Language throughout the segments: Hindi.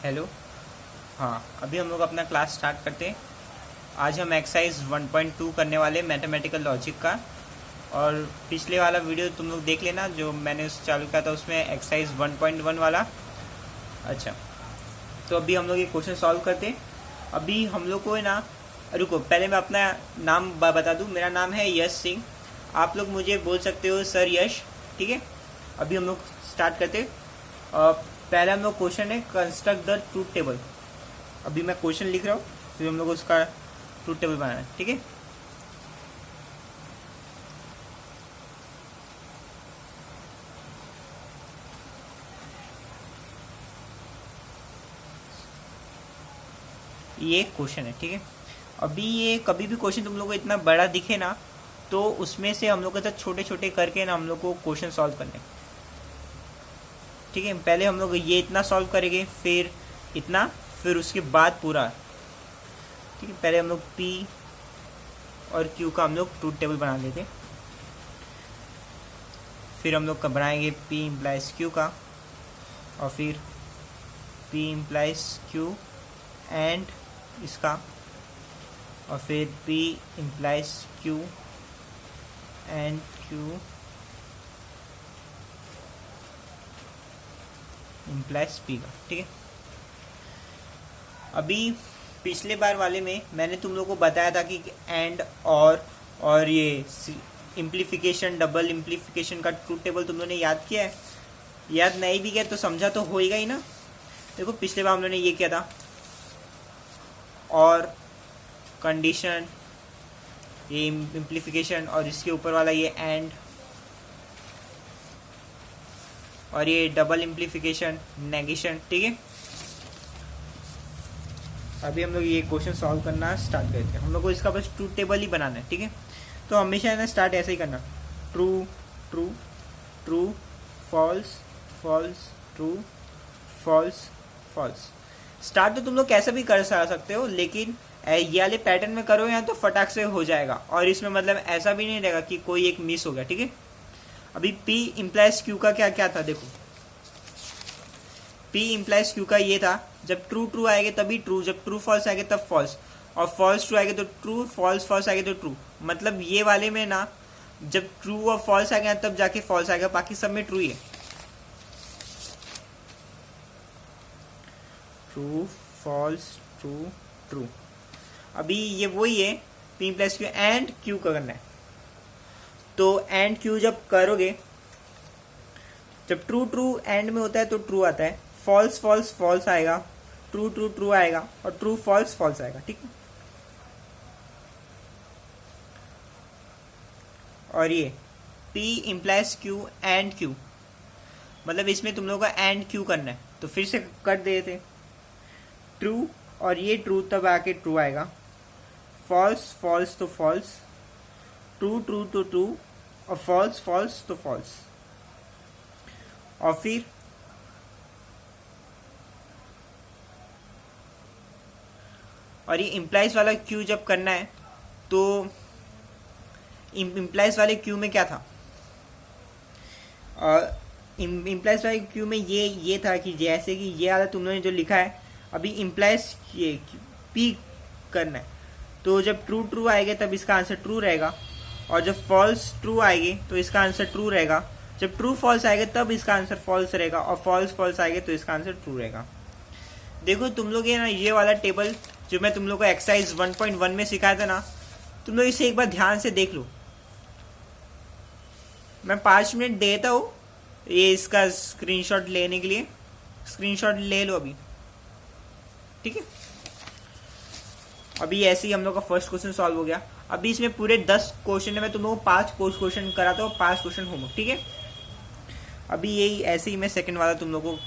हेलो। हाँ, अभी हम लोग अपना क्लास स्टार्ट करते हैं। आज हम एक्सरसाइज 1.2 करने वाले मैथमेटिकल लॉजिक का। और पिछले वाला वीडियो तुम लोग देख लेना जो मैंने उस चालू किया था, उसमें एक्सरसाइज 1.1 वाला। अच्छा, तो अभी हम लोग ये क्वेश्चन सॉल्व करते हैं। अभी हम लोग को है ना, रुको पहले मैं अपना नाम बता दूँ। मेरा नाम है यश सिंह। आप लोग मुझे बोल सकते हो सर यश, ठीक है। अभी हम लोग स्टार्ट करते हैं। पहला हम लोग क्वेश्चन है कंस्ट्रक्ट द ट्रूथ टेबल। अभी मैं क्वेश्चन लिख रहा हूँ, फिर हम लोग को उसका ट्रूथ टेबल बनाना है, ठीक है। ये क्वेश्चन है, ठीक है। अभी ये कभी भी क्वेश्चन तुम लोग को इतना बड़ा दिखे ना, तो उसमें से हम लोग के साथ छोटे छोटे करके ना हम लोग को क्वेश्चन सॉल्व करने, ठीक है। पहले हम लोग ये इतना सॉल्व करेंगे, फिर इतना, फिर उसके बाद पूरा, ठीक है। पहले हम लोग पी और क्यू का हम लोग ट्रूथ टेबल बना लेते हैं। फिर हम लोग बनाएंगे पी इम्प्लाइज क्यू का, और फिर पी इम्प्लाइज क्यू एंड इसका, और फिर P implies Q and Q implies P का, ठीक है। अभी पिछले बार वाले में मैंने तुम लोगों को बताया था कि एंड और ये इम्प्लीफिकेशन, डबल इम्प्लीफिकेशन का ट्रूथ टेबल तुम लोगों ने याद किया है। याद नहीं भी किया तो समझा तो होएगा ही ना। देखो पिछले बार हम लोगों ने ये किया था, और कंडीशन, ये इम्प्लीफिकेशन, और इसके ऊपर वाला ये एंड, और ये डबल इम्प्लीफिकेशन, नेगेशन, ठीक है। अभी हम लोग ये क्वेश्चन सॉल्व करना स्टार्ट करते हैं। हम लोग को इसका बस ट्रूथ टेबल ही बनाना है, ठीक है। तो हमेशा है ना स्टार्ट ऐसे ही करना, true true true, false false, true false false. Start तो तुम लोग कैसे भी कर सकते हो, लेकिन ये वाले पैटर्न में करो या तो फटाक से हो जाएगा, और इसमें मतलब ऐसा भी नहीं रहेगा कि कोई एक मिस हो गया, ठीक है। अभी P इम्प्लाइज Q का क्या क्या था, देखो। P इम्प्लाइज Q का ये था, जब ट्रू ट्रू आएगा तभी ट्रू, जब ट्रू फॉल्स आएगा तब फॉल्स, और फॉल्स ट्रू आएगा तो ट्रू, फॉल्स फॉल्स आएगा तो ट्रू। मतलब ये वाले में ना, जब ट्रू और फॉल्स आएगा तब जाके फॉल्स आएगा, बाकी सब में ट्रू ही है। True false true true. अभी ये वही है, P implies Q and Q का करना है। तो एंड Q जब करोगे, जब ट्रू ट्रू एंड में होता है तो ट्रू आता है, फॉल्स फॉल्स फॉल्स आएगा, ट्रू ट्रू ट्रू आएगा, और ट्रू फॉल्स फॉल्स आएगा, ठीक है। और ये P implies Q and Q, मतलब इसमें तुम लोगों का एंड Q करना है, तो फिर से कर देते। ट्रू और ये ट्रू तब आके ट्रू आएगा, फॉल्स फॉल्स तो फॉल्स, ट्रू ट्रू तो ट्रू, और फॉल्स फॉल्स तो फॉल्स। और फिर और ये इम्प्लाइज वाला क्यू जब करना है, तो इम्प्लाइज वाले क्यू में क्या था, इम्प्लाइज वाले क्यू में ये था कि जैसे कि ये वाला तुम लोगों ने जो लिखा है, अभी इम्प्लाइज ये पी करना है, तो जब ट्रू ट्रू आएगा तब इसका आंसर ट्रू रहेगा, और जब फॉल्स ट्रू आएगी तो इसका आंसर ट्रू रहेगा, जब ट्रू फॉल्स आएगा तब इसका आंसर फॉल्स रहेगा, और फॉल्स फॉल्स आएगा तो इसका आंसर ट्रू रहेगा। देखो तुम लोग ये ना, ये वाला टेबल जो मैं तुम लोग को एक्सरसाइज 1.1 में सिखाया था ना, तुम लोग इसे एक बार ध्यान से देख लो। मैं 5 मिनट देता हूँ ये इसका स्क्रीनशॉट लेने के लिए, स्क्रीनशॉट ले लो अभी, ठीक है। अभी ऐसे ही हम लोग का फर्स्ट क्वेश्चन सॉल्व हो गया। अभी इसमें पूरे 10 क्वेश्चन है, मैं तुम लोगों को 5 क्वेश्चन कराता हूँ, 5 क्वेश्चन होमवर्क, ठीक है। अभी यही ऐसे ही मैं सेकंड वाला तुम लोगों को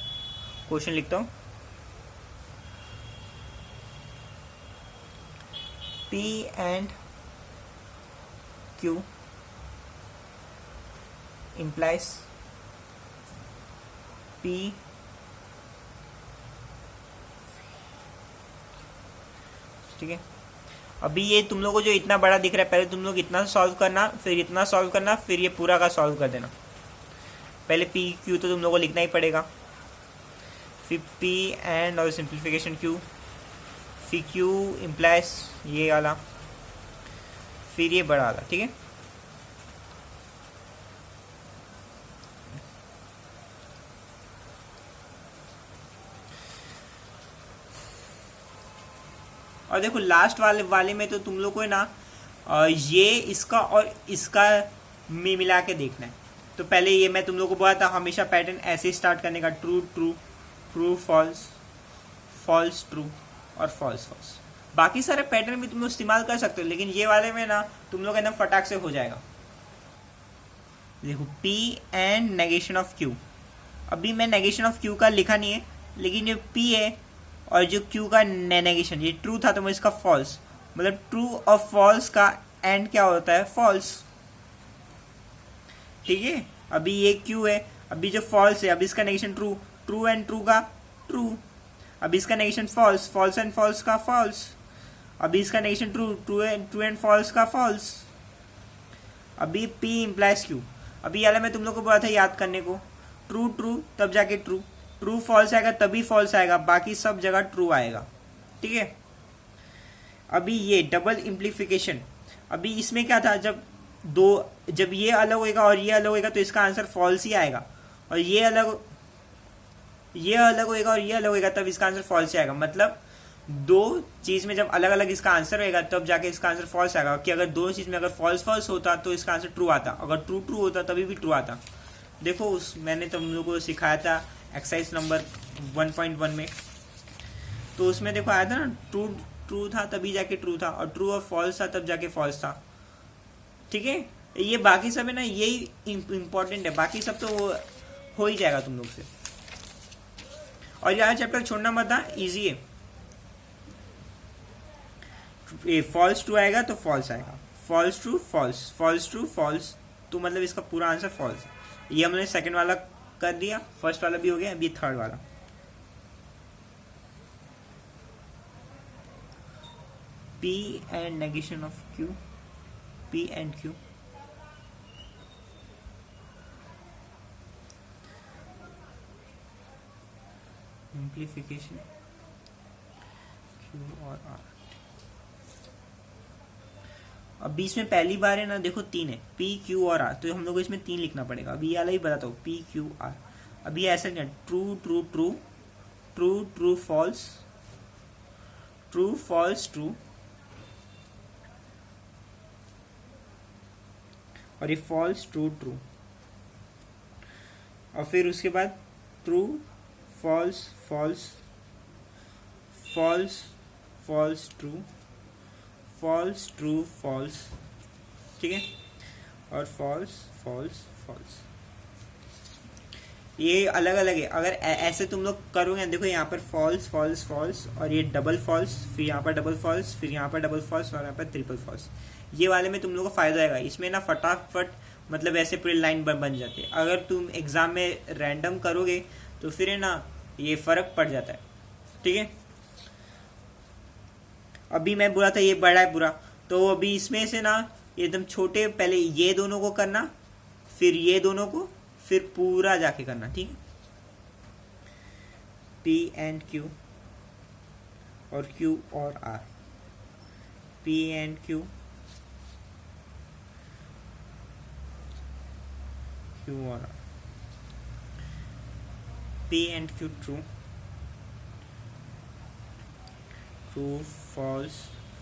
क्वेश्चन लिखता हूँ। P and Q implies P ठीक है। अभी ये तुम लोगों को जो इतना बड़ा दिख रहा है, पहले तुम लोग इतना सॉल्व करना, फिर इतना सॉल्व करना, फिर ये पूरा का सॉल्व कर देना। पहले P Q तो तुम लोगों को लिखना ही पड़ेगा, फिर पी एंड और सिंप्लीफिकेशन क्यू, फिर क्यू इम्प्लाइज ये वाला, फिर ये बड़ा वाला, ठीक है। और देखो लास्ट वाले में तो तुम लोग को है ना ये इसका और इसका में मिला के देखना है। तो पहले ये मैं तुम लोग को बोला था हमेशा पैटर्न ऐसे स्टार्ट करने का, true true true false false true और फॉल्स फॉल्स। बाकी सारे पैटर्न भी तुम लोग इस्तेमाल कर सकते हो, लेकिन ये वाले में ना तुम लोग एकदम फटाक से हो जाएगा। देखो P and negation of Q, अभी मैं नेगेशन ऑफ क्यू का लिखा नहीं है, लेकिन जो पी है और जो क्यू का नेगेशन ये ट्रू था तो मैं इसका फॉल्स, मतलब ट्रू और फॉल्स का एंड क्या होता है, फॉल्स, ठीक है। अभी ये क्यू है, अभी जो फॉल्स है अभी इसका negation true, true and true का ट्रू, अभी इसका negation false, false and false का फॉल्स, अभी इसका negation true, true and false का फॉल्स। अभी पी इम्प्लाइज क्यू, अभी यार मैं तुम लोग को बोला था याद करने को, ट्रू ट्रू तब जाके ट्रू, ट्रू फॉल्स आएगा तभी फॉल्स आएगा, बाकी सब जगह ट्रू आएगा, ठीक है। अभी ये डबल इम्प्लीफिकेशन, अभी इसमें क्या था, जब ये अलग होएगा और ये अलग होएगा तो इसका आंसर फॉल्स ही आएगा, और ये अलग होएगा और ये अलग होएगा तब इसका आंसर फॉल्स ही आएगा। मतलब दो चीज में जब अलग अलग इसका आंसर होएगा तब जाके इसका आंसर फॉल्स आएगा, कि अगर दो चीज में अगर फॉल्स फॉल्स होता तो इसका आंसर ट्रू आता, अगर ट्रू ट्रू होता तभी भी ट्रू आता। देखो मैंने तुम लोगों को सिखाया था एक्सरसाइज नंबर 1.1 में, तो उसमें देखो आया था ना ट्रू ट्रू था तभी जाके ट्रू था, और ट्रू और फॉल्स था तब जाके फॉल्स था, ठीक है। ये बाकी सब है ना यही इंपॉर्टेंट है, बाकी सब तो हो ही जाएगा तुम लोग से। और यार चैप्टर छोड़ना मत था, इजी है। फॉल्स ट्रू आएगा तो फॉल्स आएगा, false true false, false true false, तो मतलब इसका पूरा आंसर फॉल्स है। ये हमने सेकंड वाला कर दिया, फर्स्ट वाला भी हो गया, अभी थर्ड वाला। P and negation of Q, P and Q, simplification Q और R। अब बीच में पहली बार है ना, देखो तीन है P Q और R, तो हम लोग को इसमें तीन लिखना पड़ेगा। अभी ये वाला ही बताता हूँ P Q R। अभी ऐसा नहीं, true true true true true false, true false true, और ये फॉल्स ट्रू ट्रू, और फिर उसके बाद true false false, false false true, false true false, ठीक है, और फॉल्स फॉल्स फॉल्स। ये अलग अलग है, अगर ऐसे तुम लोग करोगे, देखो यहाँ पर फॉल्स फॉल्स फॉल्स, और ये डबल फॉल्स, फिर यहाँ पर डबल फॉल्स, फिर यहाँ पर डबल फॉल्स, और यहाँ पर ट्रिपल फॉल्स। ये वाले में तुम लोगों को फायदा आएगा, इसमें ना फटाफट मतलब ऐसे पूरी लाइन बन जाती है। अगर तुम एग्जाम में रैंडम करोगे तो फिर है ना ये फर्क पड़ जाता है, ठीक है। अभी मैं बोला था ये बड़ा है पूरा, तो अभी इसमें से ना एकदम छोटे पहले ये दोनों को करना, फिर ये दोनों को, फिर पूरा जाके करना, ठीक है। P एंड Q और Q और R, P and Q, Q और R, P and Q true, true false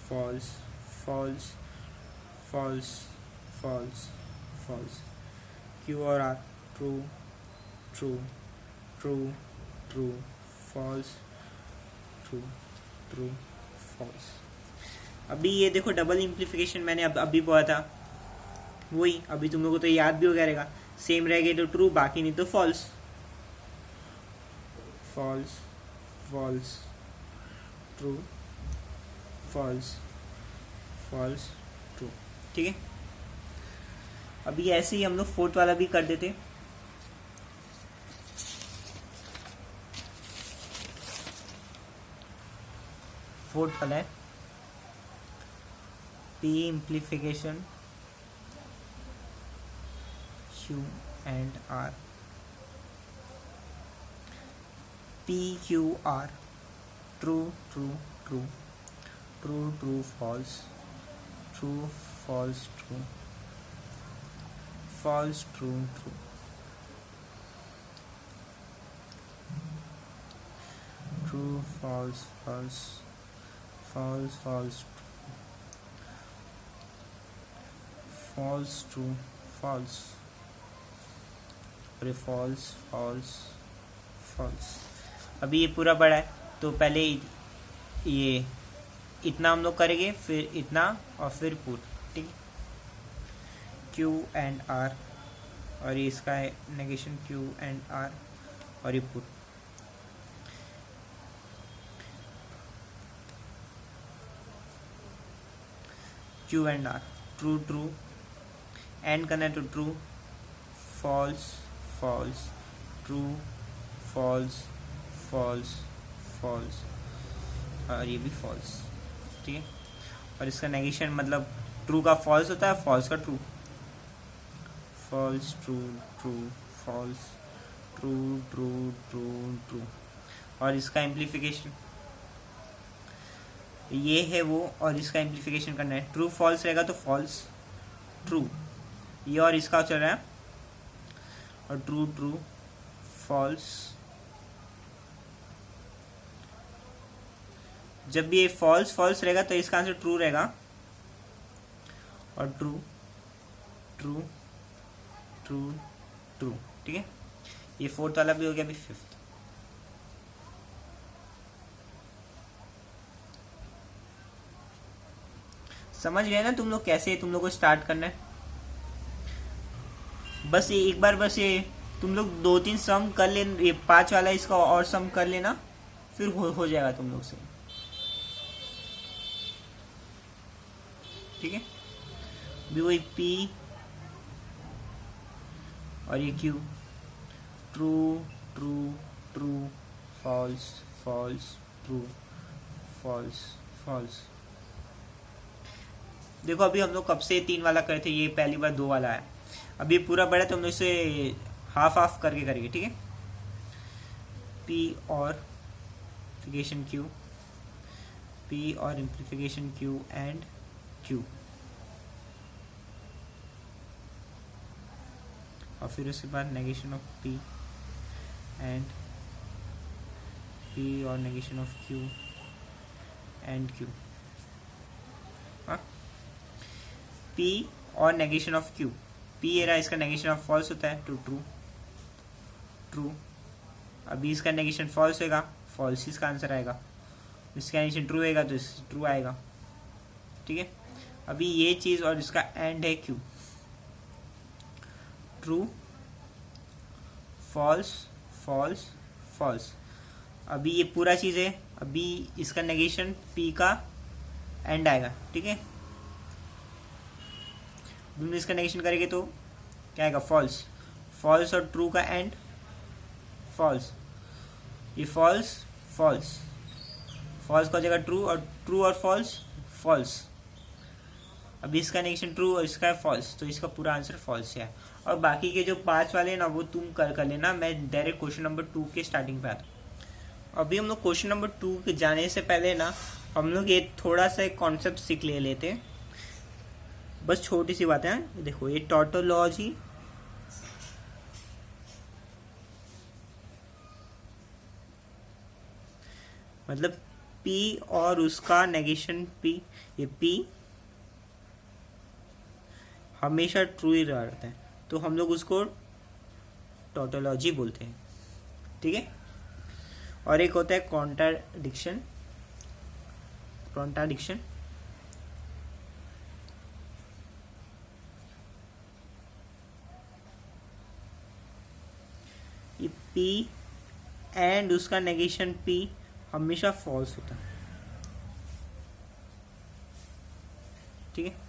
false false false false false, Q और R true true true true false true true false. अभी ये देखो डबल इम्प्लीफिकेशन मैंने अभी बोला था, वही अभी तुम लोगों को तो याद भी हो गया रहेगा, सेम रह गए तो ट्रू, बाकी नहीं तो false, false false true, false false true, ठीक है। अभी ऐसे ही हम लोग फोर्थ वाला भी कर देते। फोर्थ वाला है P implication Q and R, P Q R, true true true, true true false, true false true, false true true, true false false, false false false true false, अरे फॉल्स फॉल्स फॉल्स। अभी ये पूरा बड़ा है तो पहले ये इतना हम लोग करेंगे, फिर इतना और फिर पूरा, ठीक है। क्यू एंड आर, और ये इसका है नेगेशन क्यू एंड आर, और ये पूरा। Q and R, true true, and करना है तो true, false false, true false false false, और ये भी फॉल्स, ठीक है। और इसका नेगेशन मतलब ट्रू का फॉल्स होता है, फॉल्स का true, false true true, false true true true true. और इसका एम्प्लीफिकेशन ये है वो, और इसका एम्प्लीफिकेशन करना है, ट्रू फॉल्स रहेगा तो फॉल्स ट्रू, ये और इसका चल रहा है, और ट्रू ट्रू फॉल्स। जब भी ये फॉल्स फॉल्स रहेगा तो इसका आंसर ट्रू रहेगा, और ट्रू ट्रू ट्रू ट्रू, ठीक है। ये फोर्थ वाला भी हो गया, अभी फिफ्थ। समझ गए ना तुम लोग कैसे तुम लोग को स्टार्ट करना है? बस ये एक बार, बस ये तुम लोग 2-3 सम कर ले, ये 5 वाला इसका और सम कर लेना, फिर हो जाएगा तुम लोग से, ठीक है। भी वही P और ये Q, true true true, false false, true false false. देखो अभी हम लोग कब से 3 वाला करे थे, ये पहली बार 2 वाला है। अभी पूरा बड़ा तो हम लोग इसे हाफ हाफ करके करेंगे, ठीक है। P और इम्प्लीफिकेशन Q, P और इम्प्लीफिकेशन Q एंड Q, और फिर उसके बाद negation of P and P और negation of Q and Q, हाँ। P और नेगेशन ऑफ Q, P ये रहा, इसका नेगेशन ऑफ फॉल्स होता है तो ट्रू ट्रू। अभी इसका नेगेशन फॉल्स होगा, फॉल्स इसका आंसर आएगा। इसका नेगेशन ट्रू होगा तो ट्रू आएगा, ठीक है। अभी ये चीज और इसका एंड है Q, true false false false. अभी ये पूरा चीज है, अभी इसका नेगेशन P का एंड आएगा, ठीक है। इसका नेगेशन करेंगे तो क्या आएगा, फॉल्स फॉल्स, और ट्रू का एंड फॉल्स, ये फॉल्स फॉल्स, फॉल्स का जगह ट्रू, और ट्रू और फॉल्स फॉल्स। अभी इसका नेगेशन ट्रू और इसका है फॉल्स, तो इसका पूरा आंसर फॉल्स है। और बाकी के जो 5 वाले ना वो तुम कर लेना, मैं डायरेक्ट क्वेश्चन नंबर 2 के स्टार्टिंग पे आता हूँ। अभी हम लोग क्वेश्चन नंबर 2 के जाने से पहले ना हम लोग ये थोड़ा सा कॉन्सेप्ट सीख लेते हैं, बस छोटी सी बातें हैं। देखो ये टॉटोलॉजी, मतलब P और उसका नेगेशन P, ये P हमेशा ट्रू ही रहता है, तो हम लोग उसको टॉटोलॉजी बोलते हैं, ठीक है। और एक होता है कॉन्ट्राडिक्शन, कॉन्ट्राडिक्शन ये P एंड उसका नेगेशन P हमेशा फॉल्स होता है, ठीक है।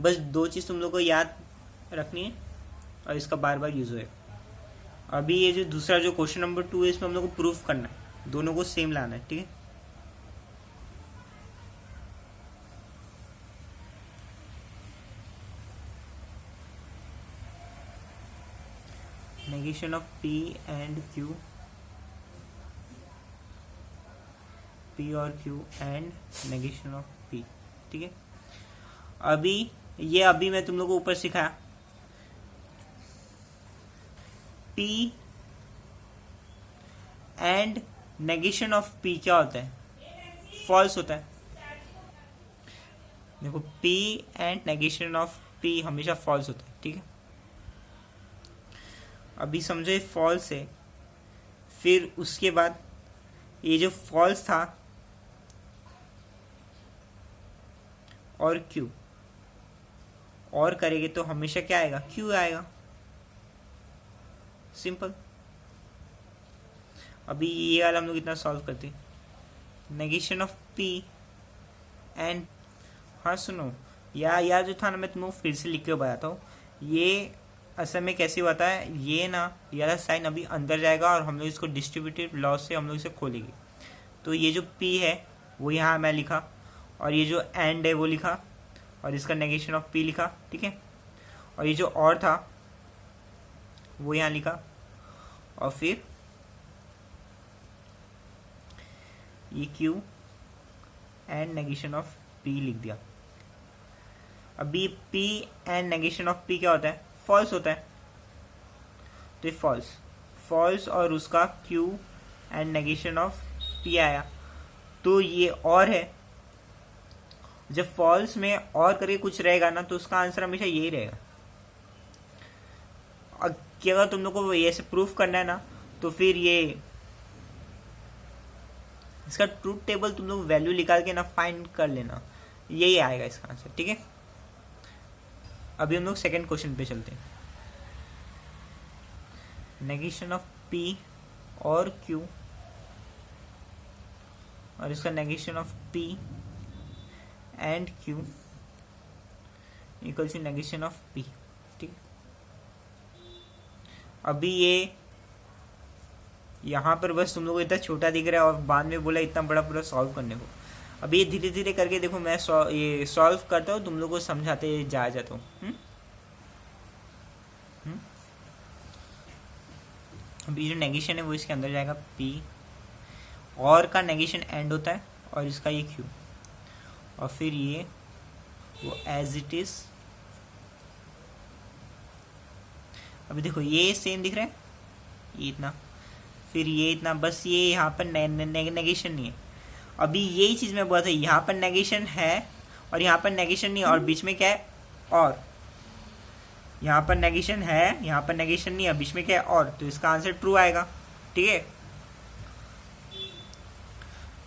बस 2 चीज तुम लोग को याद रखनी है, और इसका बार बार यूज होएगा। अभी ये जो दूसरा जो क्वेश्चन नंबर 2 है, इसमें हम लोग को प्रूफ करना है, दोनों को सेम लाना है, ठीक है। Negation of P and Q P और Q and negation of P. ठीक है, अभी मैं तुम लोगों को ऊपर सिखाया P and negation of P क्या होता है, फॉल्स होता है। देखो P and negation of P हमेशा फॉल्स होता है। ठीक है, अभी समझो ये फॉल्स है, फिर उसके बाद ये जो फॉल्स था और क्यू और करेंगे तो हमेशा क्या आएगा, क्यू आएगा, सिंपल। अभी ये वाला हम लोग इतना सॉल्व करते हैं, नेगेशन ऑफ पी एंड, हाँ सुनो, या जो था ना, मैं तुम लोग फिर से लिख के बताता हूँ। ये असल में कैसे होता है, ये ना ये वाला साइन अभी अंदर जाएगा और हम लोग इसको डिस्ट्रीब्यूटिव लॉ से हम लोग इसे खोलेंगे। तो ये जो पी है वो यहाँ मैं लिखा, और ये जो एंड है वो लिखा, और इसका नेगेशन ऑफ पी लिखा। ठीक है, और ये जो और था वो यहाँ लिखा, और फिर ये Q and negation of P लिख दिया। अभी P and negation of P क्या होता है, फॉल्स होता है, तो ये फॉल्स और उसका Q and negation of P आया, तो ये और है। जब फॉल्स में और करके कुछ रहेगा ना तो उसका आंसर हमेशा यही रहेगा। और अगर तुम लोग को ये से प्रूफ करना है ना, तो फिर ये इसका ट्रूथ टेबल तुम लोग वैल्यू निकाल के ना फाइंड कर लेना, यही आएगा इसका आंसर। ठीक है, अभी हम लोग सेकंड क्वेश्चन पे चलते हैं। नेगेशन ऑफ पी और क्यू और इसका negation of P and Q equal to negation of P. ठीक, अभी ये यहाँ पर बस तुम लोग को इतना छोटा दिख रहा है और बाद में बोला इतना बड़ा पूरा सॉल्व करने को। अभी ये धीरे धीरे करके देखो, मैं ये सॉल्व करता हूँ, तुम लोग को समझाते जा जाता हूँ। अभी जो नेगेशन है वो इसके अंदर जाएगा, पी और का नेगेशन एंड होता है और इसका ये क्यू, और फिर ये वो एज इट इज। अभी देखो ये सेम दिख रहा है, ये इतना, फिर ये इतना, बस ये यहाँ पर नेगेशन नहीं है। अभी यही चीज़ मैं बोला था, यहाँ पर नेगेशन है और यहाँ पर नेगेशन नहीं है, और बीच में क्या है, और यहाँ पर नेगेशन है, यहाँ पर नेगेशन नहीं है, बीच में क्या है, और, तो इसका आंसर ट्रू आएगा। ठीक है,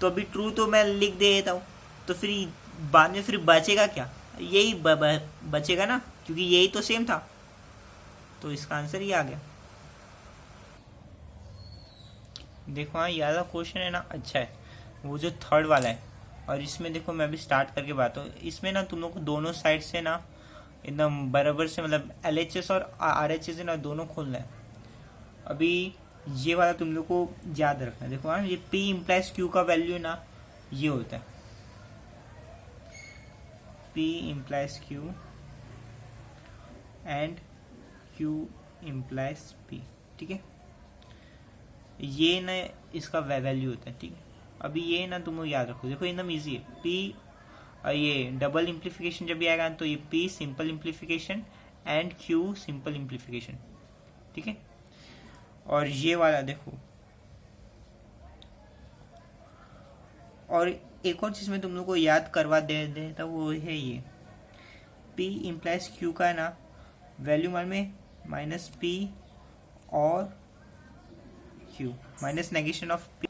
तो अभी ट्रू तो मैं लिख देता हूँ, तो फिर बाद में फिर बचेगा क्या, यही बचेगा ना, क्योंकि यही तो सेम था, तो इसका आंसर ये आ गया। देखो हाँ, ये वाला क्वेश्चन है ना अच्छा है, वो जो थर्ड वाला है, और इसमें देखो मैं अभी स्टार्ट करके बात हूँ, इसमें ना तुम लोग को दोनों साइड से ना एकदम बराबर से, मतलब LHS और RHS है ना, दोनों खोलना है। अभी ये वाला तुम लोग को याद रखना है। देखो हाँ, ये P इम्प्लाइज Q का वैल्यू ना ये होता है, P implies Q and Q implies P। ठीक है, ये ना इसका वैल्यू होता है। ठीक है, अभी ये ना तुम लोग याद रखो, देखो एकदम इजी है। P ये डबल इम्प्लीफिकेशन जब भी आएगा तो ये P simple simplification and Q simple simplification. ठीक है, और ये वाला देखो, और एक और चीज में तुम लोग को याद करवा देता वो है ये P इम्प्लाइज Q का है ना वैल्यू मान में माइनस P और Q minus negation of P।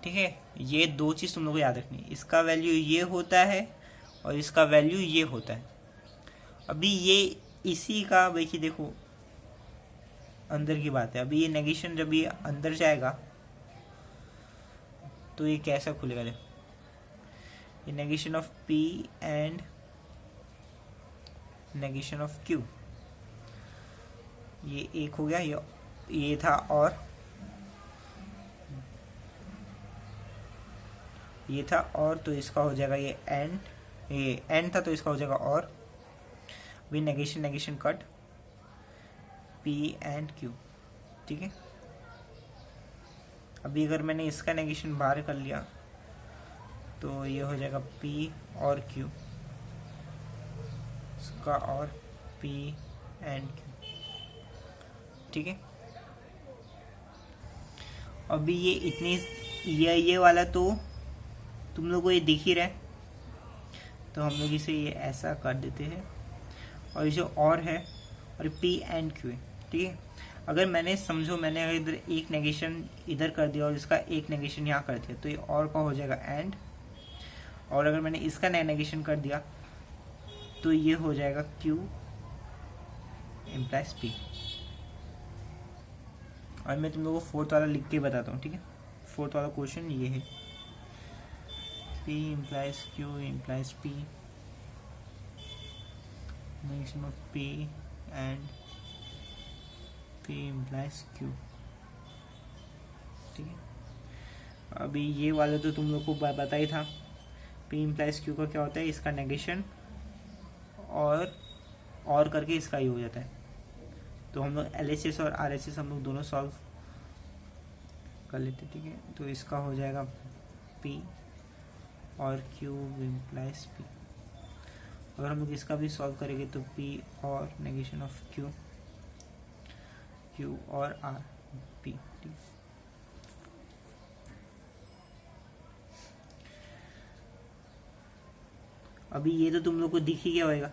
ठीक है, ये दो चीज तुम लोग को याद रखनी है, इसका वैल्यू ये होता है और इसका वैल्यू ये होता है। अभी ये इसी का देखिए, देखो अंदर की बात है। अभी ये नेगेशन जब ये अंदर जाएगा तो ये कैसा खुलेगा, देखो ये negation of P and negation of Q, ये एक हो गया, ये था, और ये था, और तो इसका हो जाएगा ये एंड, ये एंड था तो इसका हो जाएगा और, भी negation negation cut, P and Q। ठीक है, अभी अगर मैंने इसका नेगेशन बाहर कर लिया तो ये हो जाएगा पी और क्यू, इसका और पी एंड क्यू। ठीक है, अभी ये इतनी ये वाला तो तुम लोग को ये दिख ही रहा है, तो हम लोग इसे ये ऐसा कर देते हैं। और ये जो और है और पी एंड क्यू है। ठीक है, अगर मैंने समझो मैंने अगर इधर एक नेगेशन इधर कर दिया और इसका एक नेगेशन यहाँ कर दिया तो ये और का हो जाएगा एंड, और अगर मैंने इसका नेगेशन कर दिया तो ये हो जाएगा क्यू इम्प्लाइज पी। और मैं तुम लोगों को फोर्थ वाला लिख के बताता हूँ। ठीक है, फोर्थ वाला क्वेश्चन ये है, P implies Q implies P, negation of P and P implies Q। ठीक है, अभी ये वाला तो तुम लोग को पता ही था, P implies Q का क्या होता है, इसका नेगेशन और करके इसका ही हो जाता है। तो हम लोग LHS और RHS हम लोग दोनों सॉल्व कर लेते। ठीक है, तो इसका हो जाएगा P और Q इम्प्लाइज P। अगर हम लोग इसका भी सॉल्व करेंगे तो P और नेगेशन ऑफ Q और R P। ठीक, अभी ये तो तुम लोग को दिख ही गया होगा।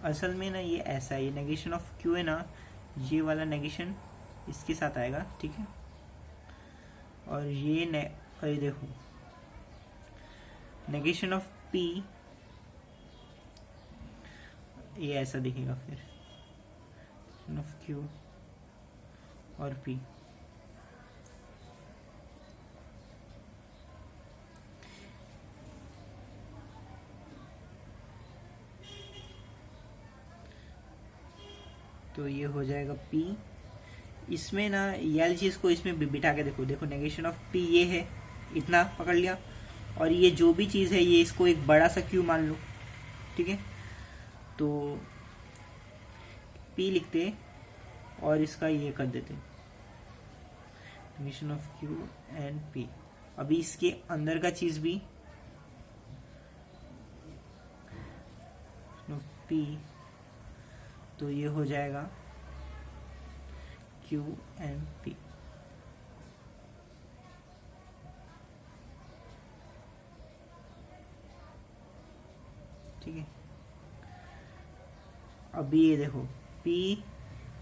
असल में ना ये ऐसा है, ये नेगेशन ऑफ Q है ना, ये वाला नेगेशन इसके साथ आएगा। ठीक है, और ये देखो नेगेशन ऑफ P ये ऐसा दिखेगा, फिर ऑफ Q और P। तो ये हो जाएगा P। इसमें ना ये चीज़ को इसमें बिठा के देखो नेगेशन ऑफ P ये है, इतना पकड़ लिया, और ये जो भी चीज़ है ये इसको एक बड़ा सा Q मान लो। ठीक है, तो P लिखते और इसका ये कर देते negation of Q and P। अभी इसके अंदर का चीज़ भी P, तो ये हो जाएगा Q एंड P। ठीक है, अभी ये देखो P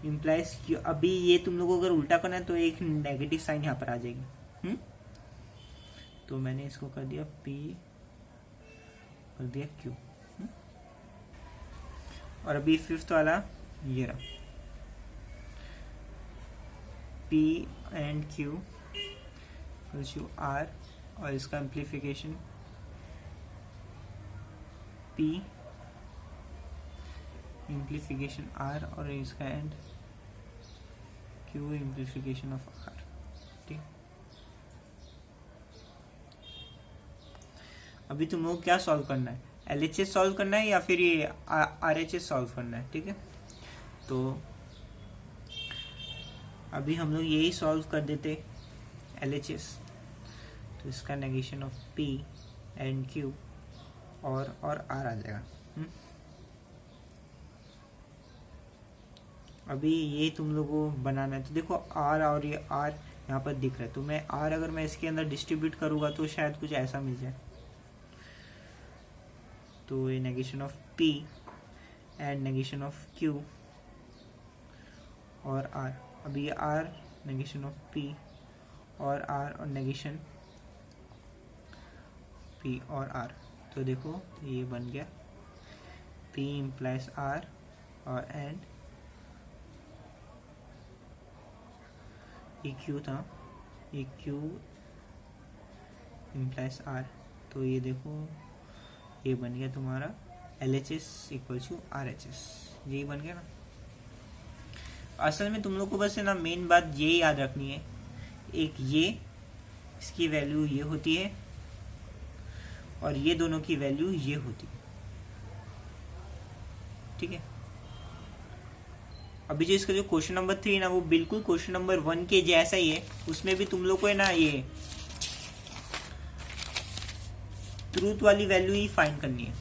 इम्प्लाइज Q। अभी ये तुम लोगों को अगर उल्टा करना है तो एक नेगेटिव साइन यहाँ पर आ जाएगी। तो मैंने इसको कर दिया P, कर दिया Q। और अभी फिफ्थ वाला ये रहा, P एंड Q R, और इसका एम्प्लीफिकेशन P इम्प्लीफिकेशन R, और इसका एंड Q इम्प्लीफिकेशन ऑफ R। ठीक, अभी तुम लोग क्या सॉल्व करना है, LHS सॉल्व करना है या फिर ये RHS सॉल्व करना है। ठीक है, तो अभी हम लोग यही सॉल्व कर देते LHS। तो इसका negation of P and Q और R आ जाएगा। अभी ये तुम लोगों को बनाना है। तो देखो R और ये R यहाँ पर दिख रहा है, तो मैं R अगर मैं इसके अंदर डिस्ट्रीब्यूट करूँगा तो शायद कुछ ऐसा मिल जाए। तो ये negation of P and negation of Q और R। अभी ये R नेगेशन ऑफ P और R और नेगेशन P और R। तो देखो ये बन गया P इम्प्लाइज R और एंड ये Q था, ये Q इम्प्लाइज R। तो ये देखो ये बन गया तुम्हारा LHS इक्वल टू RHS, यही बन गया ना। असल में तुम लोग को बस है ना मेन बात ये याद रखनी है, एक ये इसकी वैल्यू ये होती है और ये दोनों की वैल्यू ये होती है, ठीक है। अभी जो इसका जो क्वेश्चन नंबर 3 ना वो बिल्कुल क्वेश्चन नंबर 1 के जैसा ही है। उसमें भी तुम लोग को है ना ये ट्रूथ वाली वैल्यू ही फाइंड करनी है।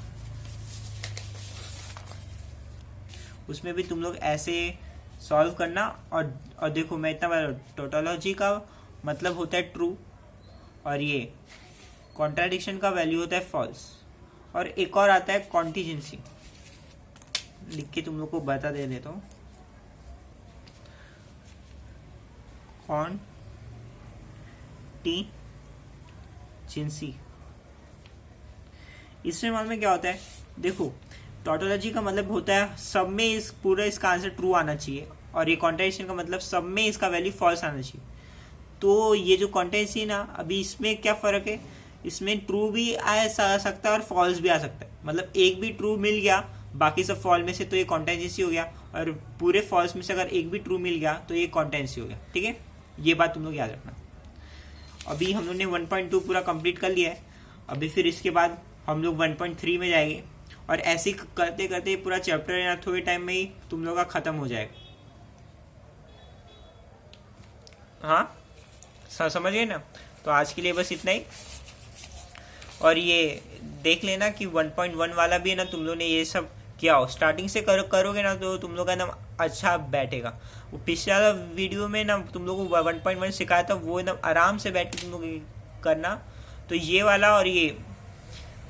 उसमें भी तुम लोग ऐसे सॉल्व करना और देखो मैं इतना बता, टोटोलॉजी का मतलब होता है ट्रू और ये कॉन्ट्राडिक्शन का वैल्यू होता है फॉल्स, और एक और आता है कॉन्टीजेंसी। लिख के तुम लोग को बता दे देता हूँ। कॉन्टीजेंसी, इसमें मालूम में क्या होता है, देखो टोटोलॉजी का मतलब होता है सब में इस पूरा इसका आंसर ट्रू आना चाहिए, और ये कॉन्ट्राडिक्शन का मतलब सब में इसका वैल्यू फॉल्स आना चाहिए। तो ये जो कॉन्ट्राडिक्शन ना, अभी इसमें क्या फ़र्क है, इसमें ट्रू भी आ सकता है और फॉल्स भी आ सकता है। मतलब एक भी ट्रू मिल गया बाकी सब फॉल्स में से, तो ये कॉन्ट्राडिक्शन हो गया, और पूरे फॉल्स में से अगर एक भी ट्रू मिल गया तो ये कॉन्ट्राडिक्शन हो गया, ठीक है। ये बात तुम लोग याद रखना। अभी हम लोग ने 1.2 पूरा कंप्लीट कर लिया है। अभी फिर इसके बाद हम लोग 1.3 में जाएंगे, और ऐसे ही करते करते पूरा चैप्टर या थोड़े टाइम में ही तुम लोग का ख़त्म हो जाएगा। हाँ समझ गए ना। तो आज के लिए बस इतना ही, और ये देख लेना कि 1.1 वाला भी है ना, तुम लोग ने ये सब किया हो, स्टार्टिंग से करोगे ना तो तुम लोग का ना अच्छा बैठेगा। वो पिछले वाला वीडियो में ना तुम लोग को 1.1 सिखाया था, वो ना आराम से बैठ के तुम लोग करना। तो ये वाला और ये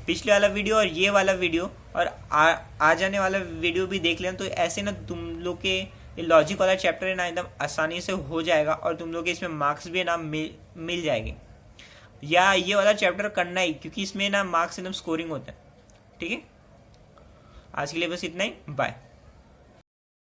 पिछले वाला वीडियो और ये वाला वीडियो और आ जाने वाला वीडियो भी देख लेना। तो ऐसे ना तुम लोग के लॉजिक वाला चैप्टर है ना एकदम आसानी से हो जाएगा, और तुम लोग के इसमें मार्क्स भी ना मिल जाएंगे। या ये वाला चैप्टर करना ही, क्योंकि इसमें ना मार्क्स एकदम स्कोरिंग होता है, ठीक है। आज के लिए बस इतना ही, बाय।